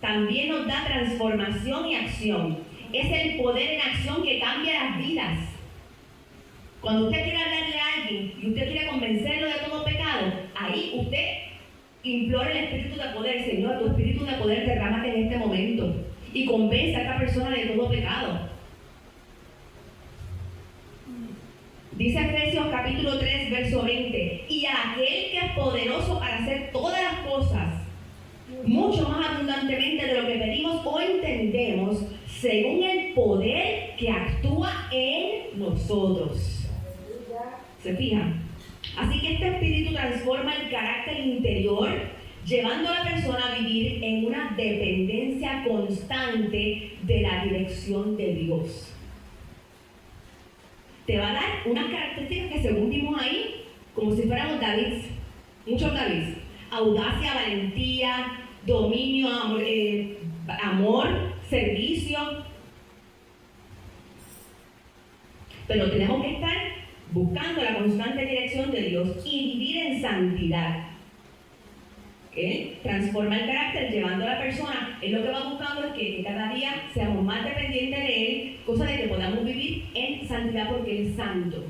También nos da transformación y acción. Es el poder en acción que cambia las vidas. Cuando usted quiere hablarle a alguien y usted quiere convencerlo de todo pecado, ahí usted implora el espíritu de poder. Señor, tu espíritu de poder derrámate en este momento y convence a esta persona de todo pecado. Dice Efesios capítulo 3, verso 20, y a aquel que es poderoso para hacer todas las cosas, mucho más abundantemente de lo que pedimos o entendemos, según el poder que actúa en nosotros. ¿Se fijan? Así que este espíritu transforma el carácter interior, llevando a la persona a vivir en una dependencia constante de la dirección de Dios. Te va a dar unas características que según vimos ahí, como si fuéramos David, muchos David: audacia, valentía, dominio, amor, servicio. Pero tenemos que estar buscando la constante dirección de Dios y vivir en santidad. Transforma el carácter llevando a la persona, es lo que va buscando, es que cada día seamos más dependientes de Él, cosa de que podamos vivir en santidad porque Él es santo.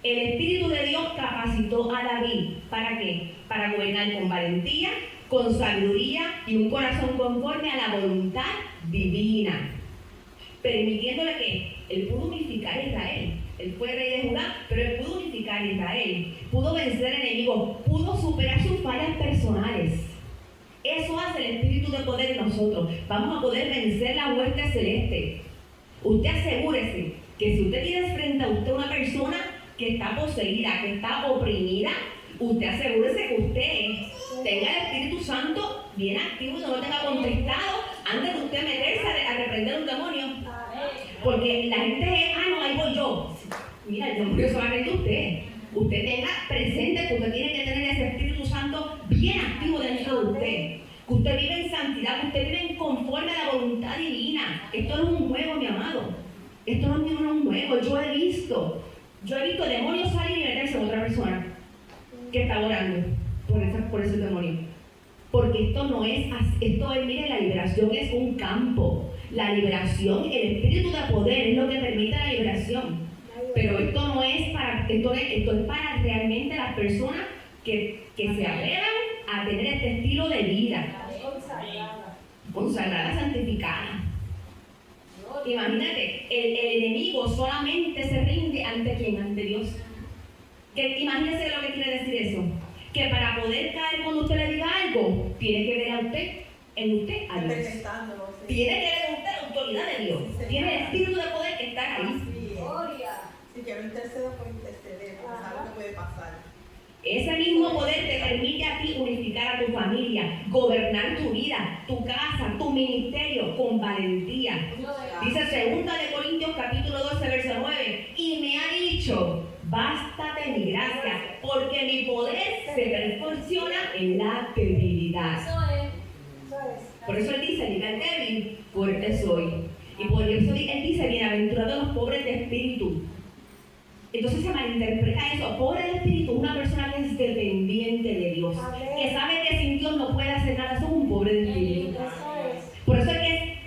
El Espíritu de Dios capacitó a David, ¿para qué? Para gobernar con valentía, con sabiduría y un corazón conforme a la voluntad divina, permitiéndole que Él pudo unificar a Israel. Él fue rey de Judá, pero Él pudo unificar a Israel, pudo vencer enemigos, pudo superar sus fallas personales. Eso hace el espíritu de poder en nosotros. Vamos a poder vencer la hueste celeste. Usted asegúrese que si usted tiene frente a usted una persona que está poseída, que está oprimida, usted asegúrese que usted tenga el Espíritu Santo bien activo y no lo tenga contristado antes de usted meterse a reprender un demonio. Porque la gente es, no, ahí voy yo. Mira, el demonio se va a reír de usted. Usted tenga presente que usted tiene que tener ese Espíritu Santo bien activo dentro de usted. Que usted vive en santidad, que usted vive conforme a la voluntad divina. Esto no es un juego, mi amado. Esto no es un juego. Yo he visto demonios salir y meterse en otra persona que está orando por ese demonio. Porque esto no es así. Esto es, mire, la liberación es un campo. La liberación, el espíritu de poder es lo que permite la liberación. Pero esto no es para, esto es para realmente las personas que se atrevan a tener este estilo de vida. Consagrada, santificada. Imagínate, el enemigo solamente se rinde ante quién, ante Dios. Imagínese lo que quiere decir eso. Que para poder caer cuando usted le diga algo, tiene que ver a usted, en usted, a Dios. Tiene que ver en usted la autoridad de Dios. Tiene el espíritu de poder que está ahí. Si quiero intercedo, pues interceder, porque algo que puede pasar. Ese mismo poder te permite a ti unificar a tu familia, gobernar tu vida, tu casa, tu ministerio con valentía. Dice 2 de Corintios capítulo 12, verso 9, y me ha dicho: bástate mi gracia, porque mi poder se perfecciona en la debilidad. Por eso él dice: diga el débil, fuerte soy. Y por eso él dice: bienaventurados los pobres de espíritu. Entonces se malinterpreta eso. Pobre de espíritu, una persona que es dependiente de Dios, que sabe que sin Dios no puede hacer nada. Eso es un pobre de espíritu. Por eso es que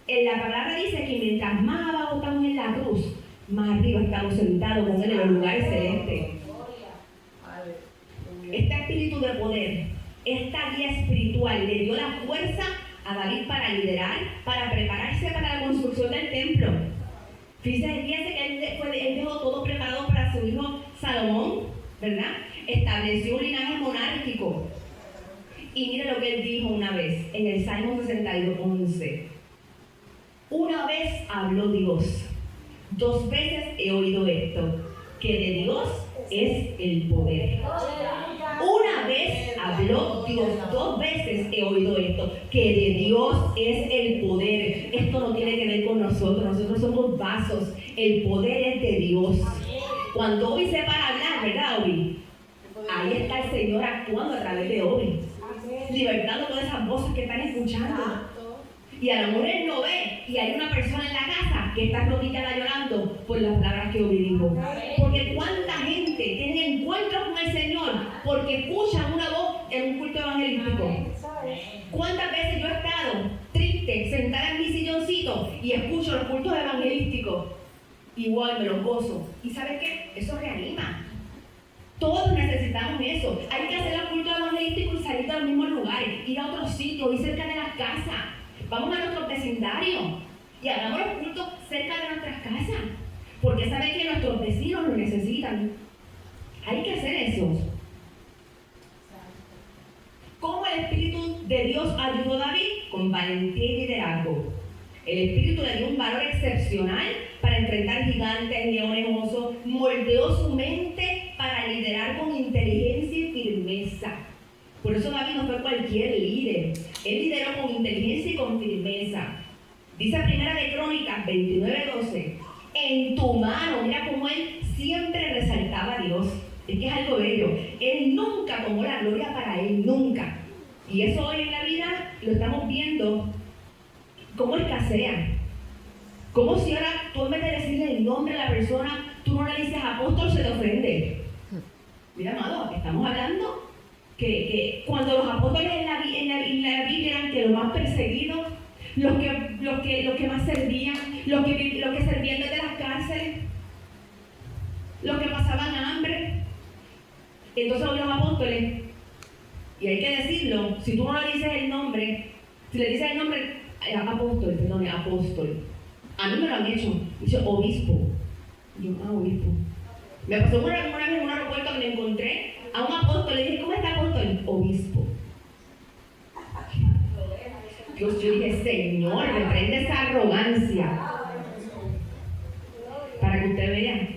en la palabra dice que mientras más abajo estamos en la cruz, más arriba estamos sentados con Él en los lugares celestes. Este espíritu de poder, esta guía espiritual le dio la fuerza a David para liderar, para prepararse para la construcción del templo. Fíjense que él dejó todo preparado para su hijo Salomón, ¿verdad? Estableció un linaje monárquico. Y mire lo que él dijo una vez, en el Salmo 62:11. Una vez habló Dios, 2 veces he oído esto, que de Dios es el poder. Una vez habló Dios, 2 veces he oído esto, que de Dios es el poder. Esto no tiene que ver con nosotros somos vasos, el poder es de Dios. Cuando Obi se para a hablar, ¿verdad, Obi? Ahí está el Señor actuando a través de Obi, libertando todas esas voces que están escuchando. Y a lo mejor él no ve, y hay una persona en la casa que está arrodillada llorando por las palabras que Obi dijo. Porque cuánta gente tiene encuentros con el Señor porque escuchan una voz en un culto evangelístico. ¿Cuántas veces yo he estado triste, sentada en mi silloncito y escucho los cultos evangelísticos? Igual me los gozo. ¿Y sabes qué? Eso reanima. Todos necesitamos eso. Hay que hacer el culto evangelístico y salir de los mismos lugares, ir a otros sitios, ir cerca de las casas. Vamos a nuestros vecindarios y hagamos los cultos cerca de nuestras casas, porque saben que nuestros vecinos lo necesitan. Hay que hacer eso. ¿Cómo el Espíritu de Dios ayudó a David? Con valentía y liderazgo. El Espíritu le dio un valor excepcional para enfrentar gigantes, leones, osos. Moldeó su mente para liderar con inteligencia y firmeza. Por eso David no fue cualquier líder. Él lideró con inteligencia y con firmeza. Dice Primera de Crónicas 29:12. En tu mano, mira cómo él siempre resaltaba a Dios. Es que es algo bello. Él nunca tomó la gloria para él, nunca. Y eso hoy en la vida lo estamos viendo cómo escasea. Como si ahora tú en vez de decirle el nombre a la persona, tú no le dices apóstol, se te ofende. Mira, amado, estamos hablando que cuando los apóstoles en la Biblia eran que los más perseguidos, los que más servían, los que servían desde las cárceles, los que pasaban hambre. Entonces los apóstoles, y hay que decirlo, si tú no le dices el nombre, si le dices el nombre, apóstol. A mí me lo han hecho, dice obispo. Y yo, obispo. Me pasó una vez en un aeropuerto que me encontré a un apóstol, le dije, ¿cómo está apóstol? Obispo. Yo dije, Señor, reprende esa arrogancia. Para que usted vea.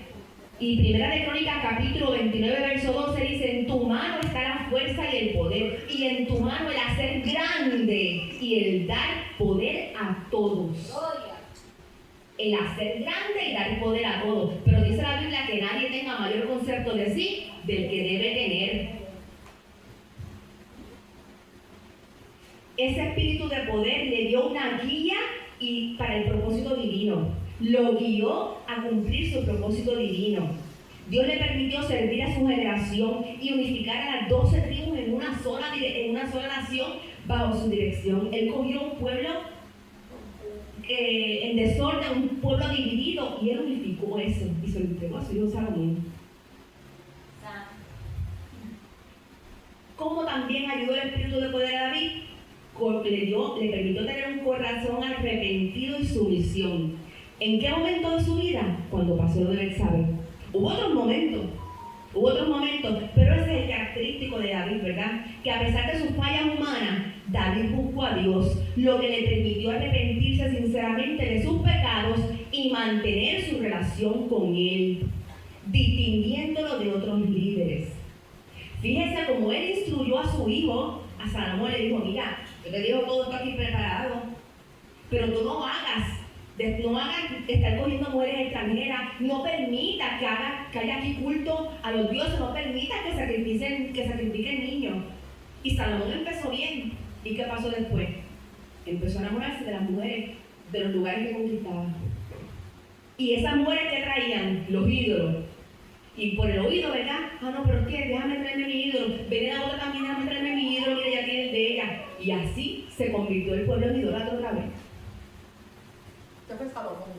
Y Primera de Crónicas, capítulo 29, verso 12, dice, en tu mano está la fuerza y el poder, y en tu mano el hacer grande y el dar poder a todos. El hacer grande y dar poder a todos. Pero dice la Biblia que nadie tenga mayor concepto de sí del que debe tener. Ese espíritu de poder le dio una guía y para el propósito divino. Lo guió a cumplir su propósito divino. Dios le permitió servir a su generación y unificar a las 12 tribus en una sola nación bajo su dirección. Él cogió un pueblo en desorden, un pueblo dividido, y él unificó eso y se lo entregó a su hijo Salomón. ¿Cómo también ayudó el espíritu de poder a David? Le permitió tener un corazón arrepentido y sumisión. ¿En qué momento de su vida? Cuando pasó lo de Betsabé. Hubo otros momentos, pero ese es el característico de David, ¿verdad? Que a pesar de sus fallas humanas, David buscó a Dios, lo que le permitió arrepentirse sinceramente de sus pecados y mantener su relación con Él, distinguiéndolo de otros líderes. Fíjese cómo él instruyó a su hijo, a Salomón, le dijo, mira, yo te dejo todo esto aquí preparado, pero tú no hagas estar cogiendo mujeres extranjeras, no permitas que haya aquí culto a los dioses, no permitas que sacrifiquen niños. Y Salomón empezó bien. ¿Y qué pasó después? Empezó a enamorarse de las mujeres, de los lugares que conquistaba. Y esas mujeres que traían, los ídolos. Y por el oído, ¿verdad? No, pero es que déjame traerme mi ídolo. Viene la otra también, déjame traerme mi ídolo, mira, ella tiene el de ella. Y así se convirtió el pueblo en idólatra otra vez. ¿Qué fue Salomón?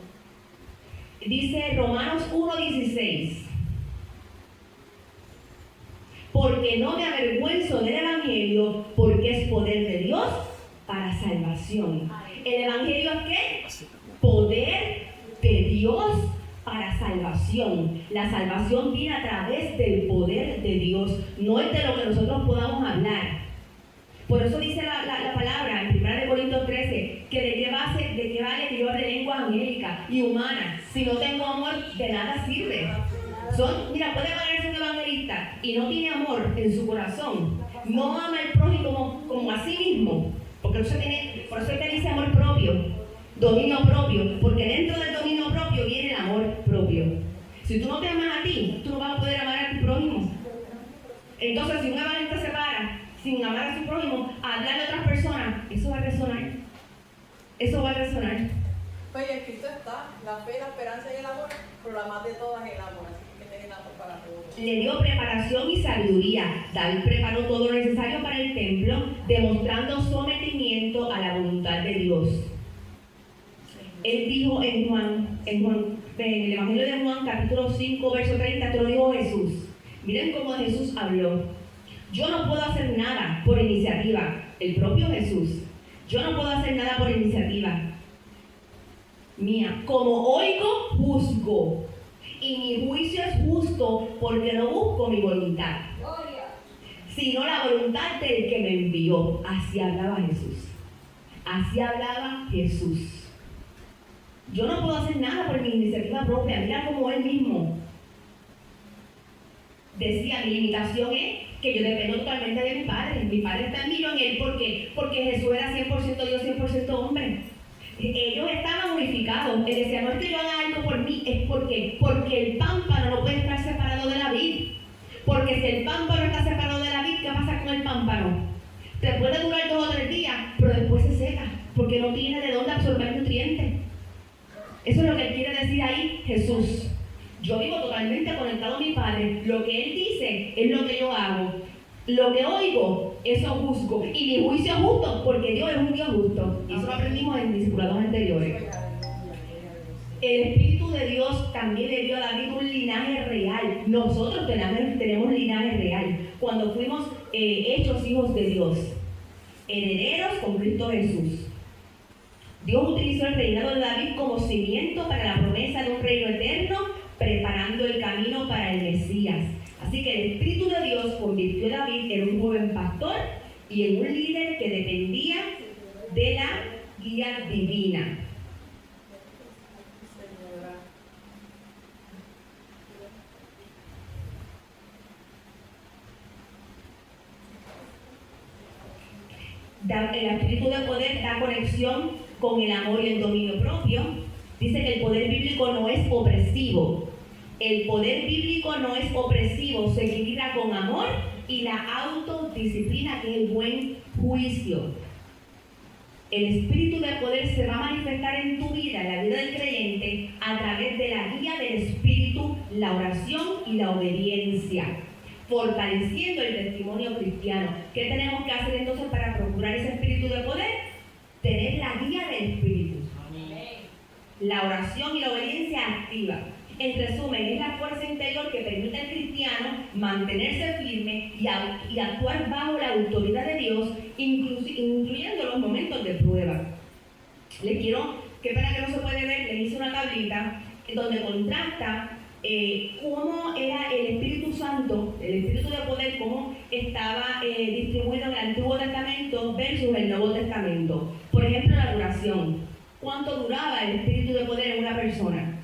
Dice Romanos 1:16. Porque no me avergüenzo del Evangelio, porque es poder de Dios para salvación. ¿El Evangelio es qué? Poder de Dios para salvación. La salvación viene a través del poder de Dios, no es de lo que nosotros podamos hablar. Por eso dice la palabra en 1 Corintios 13, que de qué vale que yo hable lengua angélica y humana. Si no tengo amor, de nada sirve. Puede valerse un egoísta y no tiene amor en su corazón, no ama al prójimo como a sí mismo, porque por eso te dice amor propio, dominio propio, porque dentro del dominio propio viene el amor propio. Si tú no te amas a ti, tú no vas a poder amar a tu prójimo. Entonces, si un evangelista se para sin amar a su prójimo, a hablarle a otras personas, eso va a resonar. Eso va a resonar. Oye, en Cristo está la fe, la esperanza y el amor, pero la más de todas es el amor, así que tengan amor para todos. Le dio preparación y sabiduría. David preparó todo lo necesario para el templo, demostrando sometimiento a la voluntad de Dios. Él dijo en el Evangelio de Juan, capítulo 5, verso 30, esto lo dijo Jesús. Miren cómo Jesús habló. Yo no puedo hacer nada por iniciativa. El propio Jesús. Yo no puedo hacer nada por iniciativa mía. Como oigo, juzgo. Y mi juicio es justo porque no busco mi voluntad, sino la voluntad del que me envió. Así hablaba Jesús. Así hablaba Jesús. Yo no puedo hacer nada por mi iniciativa propia. Mira como él mismo decía, mi limitación es que yo dependo totalmente de mi padre. Mi padre está en mí, no en él. ¿Por qué? Porque Jesús era 100% Dios, 100% hombre. Ellos estaban unificados. Él decía, no es que yo haga algo por mí, es porque el pámpano no puede estar separado de la vid. Porque si el pámpano está separado de la vid, ¿qué pasa con el pámpano? Te puede durar 2 o 3 días, pero después se seca, porque no tiene de dónde absorber nutrientes. Eso es lo que él quiere decir ahí, Jesús. Yo vivo totalmente conectado a mi Padre. Lo que Él dice es lo que yo hago. Lo que oigo, eso juzgo. Y mi juicio es justo, porque Dios es un Dios justo. Y eso lo aprendimos en discipulados anteriores. El Espíritu de Dios también le dio a David un linaje real. Nosotros tenemos linaje real. Cuando fuimos hechos hijos de Dios, herederos con Cristo Jesús. Dios utilizó el reinado de David como cimiento para la promesa de un reino eterno, preparando el camino para el Mesías. Así que el Espíritu de Dios convirtió a David en un joven pastor y en un líder que dependía de la guía divina. El espíritu de poder da conexión con el amor y el dominio propio. Dice que el poder bíblico no es opresivo. El poder bíblico no es opresivo, se equilibra con amor y la autodisciplina, que es el buen juicio. El espíritu de poder se va a manifestar en tu vida, en la vida del creyente, a través de la guía del espíritu, la oración y la obediencia, fortaleciendo el testimonio cristiano. ¿Qué tenemos que hacer entonces para procurar ese espíritu de poder? Tener la guía del espíritu. La oración y la obediencia activa. En resumen, es la fuerza interior que permite al cristiano mantenerse firme y actuar bajo la autoridad de Dios, incluyendo los momentos de prueba. Qué pena que no se puede ver, les hice una tablita donde contrasta cómo era el Espíritu Santo, el Espíritu de poder, cómo estaba distribuido en el Antiguo Testamento versus el Nuevo Testamento. Por ejemplo, la duración. ¿Cuánto duraba el Espíritu de poder en una persona?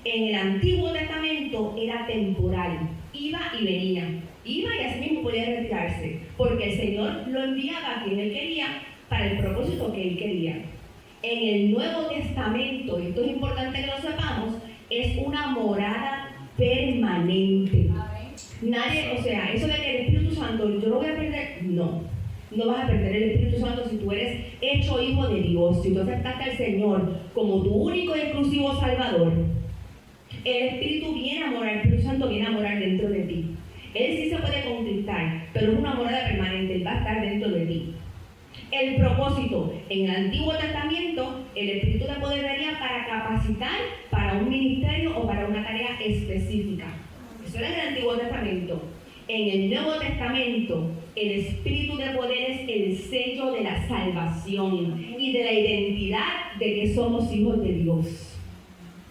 En el Antiguo Testamento era temporal, iba y venía, iba y así mismo podía retirarse, porque el Señor lo enviaba a quien Él quería para el propósito que Él quería. En el Nuevo Testamento, y esto es importante que lo sepamos, es una morada permanente. Nadie, eso de que el Espíritu Santo, yo lo voy a perder, no vas a perder el Espíritu Santo si tú eres hecho hijo de Dios, si tú aceptaste al Señor como tu único y exclusivo Salvador. El Espíritu viene a morar, el Espíritu Santo viene a morar dentro de ti. Él sí se puede conquistar, pero es una morada permanente, Él va a estar dentro de ti. El propósito, en el Antiguo Testamento, el Espíritu de poder venía para capacitar para un ministerio o para una tarea específica. Eso era en el Antiguo Testamento. En el Nuevo Testamento, el Espíritu de poder es el sello de la salvación y de la identidad de que somos hijos de Dios.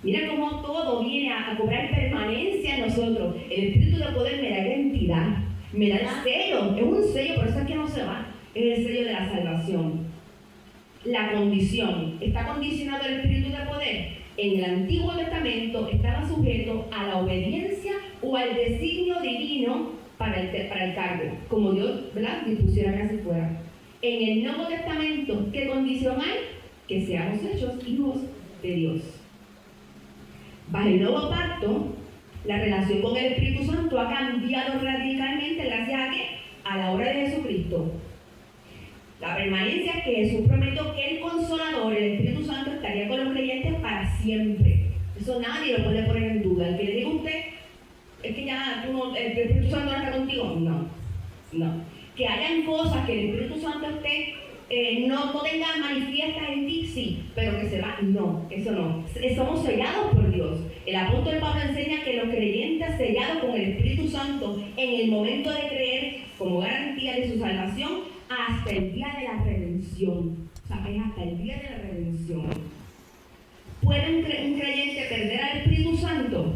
Mira cómo todo viene a cobrar permanencia en nosotros. El Espíritu de poder me da identidad, me da el sello, es un sello, por eso es que no se va, es el sello de la salvación. La condición, ¿está condicionado el Espíritu de poder? En el Antiguo Testamento estaba sujeto a la obediencia o al designio divino para el cargo, como Dios, ¿verdad?, dispusiera que así fuera. En el Nuevo Testamento, ¿qué condición hay? Que seamos hechos hijos de Dios. Bajo el Nuevo Pacto, la relación con el Espíritu Santo ha cambiado radicalmente gracias a ¿qué? A la obra de Jesucristo. La permanencia que Jesús prometió que el Consolador, el Espíritu Santo, estaría con los creyentes para siempre. Eso nadie lo puede poner en duda. El que le diga a usted, es que ya el Espíritu Santo no está contigo. No. Que hayan cosas que el Espíritu Santo esté, no tenga manifiestas en ti, sí, pero que se va, no, eso no. Somos sellados por Dios. El apóstol Pablo enseña que los creyentes sellados con el Espíritu Santo en el momento de creer como garantía de su salvación hasta el día de la redención. O sea, es hasta el día de la redención. ¿Puede un creyente perder al Espíritu Santo?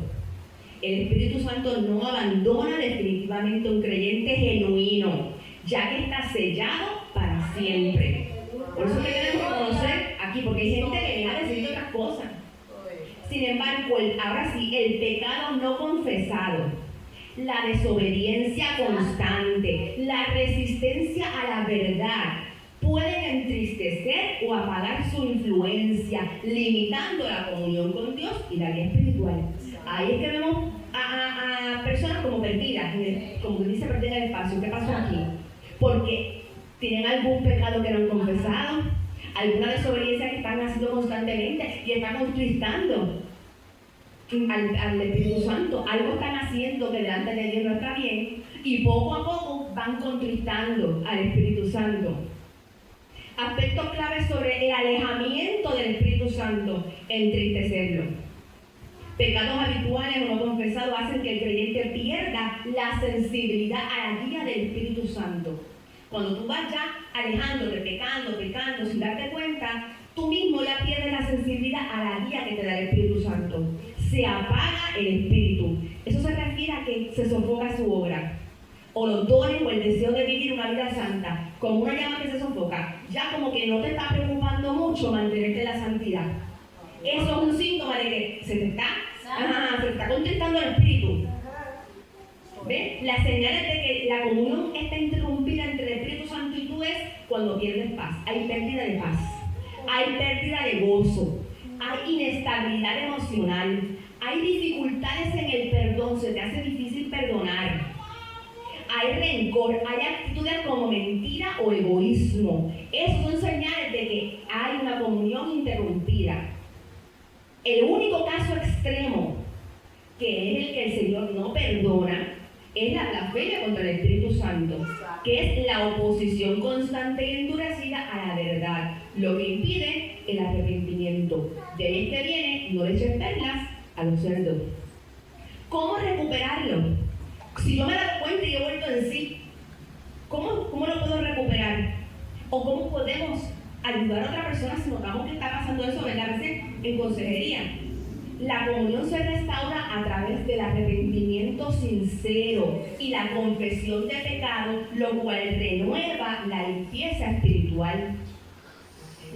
El Espíritu Santo no abandona definitivamente a un creyente genuino, ya que está sellado para siempre. Por eso que tenemos que conocer aquí, porque hay gente que viene a decir otras cosas. Sin embargo, ahora sí, el pecado no confesado, la desobediencia constante, la resistencia a la verdad, pueden entristecer o apagar su influencia, limitando la comunión con Dios y la vida espiritual. Ahí es que vemos a personas como perdidas, como dice perder el espacio. ¿Qué pasó aquí? Porque tienen algún pecado que no han confesado, alguna desobediencia que están haciendo constantemente y están contristando al Espíritu Santo. Algo están haciendo que delante de Dios no está bien y poco a poco van contristando al Espíritu Santo. Aspectos claves sobre el alejamiento del Espíritu Santo: entristecerlo. Pecados habituales o no confesados hacen que el creyente pierda la sensibilidad a la guía del Espíritu Santo. Cuando tú vas ya alejándote, pecando, sin darte cuenta, tú mismo ya pierdes la sensibilidad a la guía que te da el Espíritu Santo. Se apaga el Espíritu. Eso se refiere a que se sofoca su obra, o los dones o el deseo de vivir una vida santa, como una llama que se sofoca. Ya como que no te está preocupando mucho mantenerte en la santidad. Eso es un síntoma de que se te está contristando el Espíritu. ¿Ves? Las señales de que la comunión está interrumpida entre el Espíritu Santo y tú es cuando pierdes paz. Hay pérdida de paz, hay pérdida de gozo, hay inestabilidad emocional, hay dificultades en el perdón, se te hace difícil perdonar, hay rencor, hay actitudes como mentira o egoísmo. Esos son señales de que hay una comunión interrumpida. El único caso extremo, que es el que el Señor no perdona, es la blasfemia contra el Espíritu Santo, que es la oposición constante y endurecida a la verdad, lo que impide el arrepentimiento. De ahí que viene: no le eches perlas a los cerdos. ¿Cómo recuperarlo? Si yo me doy cuenta y he vuelto en sí, ¿cómo lo puedo recuperar? ¿O cómo podemos ayudar a otra persona si notamos que está pasando eso, ¿verdad? A veces en consejería. La comunión se restaura a través del arrepentimiento sincero y la confesión de pecado, lo cual renueva la limpieza espiritual.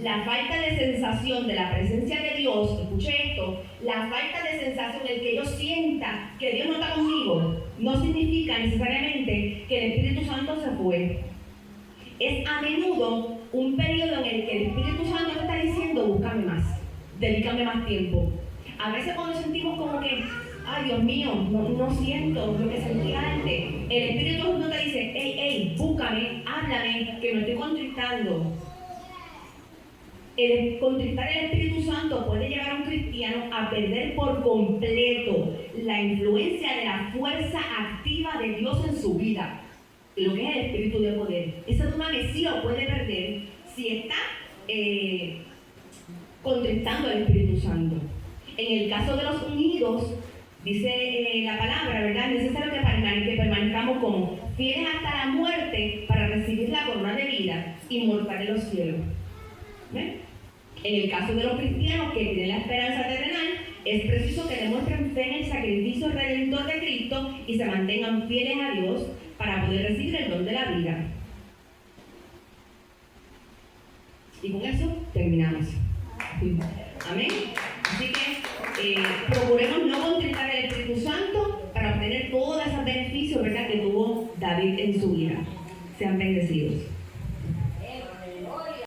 La falta de sensación de la presencia de Dios, escuche esto, la falta de sensación, el que yo sienta que Dios no está conmigo, no significa necesariamente que el Espíritu Santo se fue. Es a menudo un periodo en el que el Espíritu Santo me está diciendo: búscame más, dedícame más tiempo. A veces cuando sentimos como que, ay Dios mío, no siento lo que sentía antes, el Espíritu Santo te dice: hey, búscame, háblame, que me estoy contristando. El contristar el Espíritu Santo puede llevar a un cristiano a perder por completo la influencia de la fuerza activa de Dios en su vida, lo que es el Espíritu de poder. Esa dunamis lo puede perder si está contristando al Espíritu Santo. En el caso de los unidos, dice la palabra, ¿verdad? Es necesario que permanezcamos como fieles hasta la muerte para recibir la corona de vida inmortal en los cielos. ¿Ven? En el caso de los cristianos que tienen la esperanza terrenal, es preciso que demuestren fe en el sacrificio redentor de Cristo y se mantengan fieles a Dios para poder recibir el don de la vida. Y con eso terminamos. Amén. Así que procuremos no contristar el Espíritu Santo para obtener en su vida. Sean bendecidos.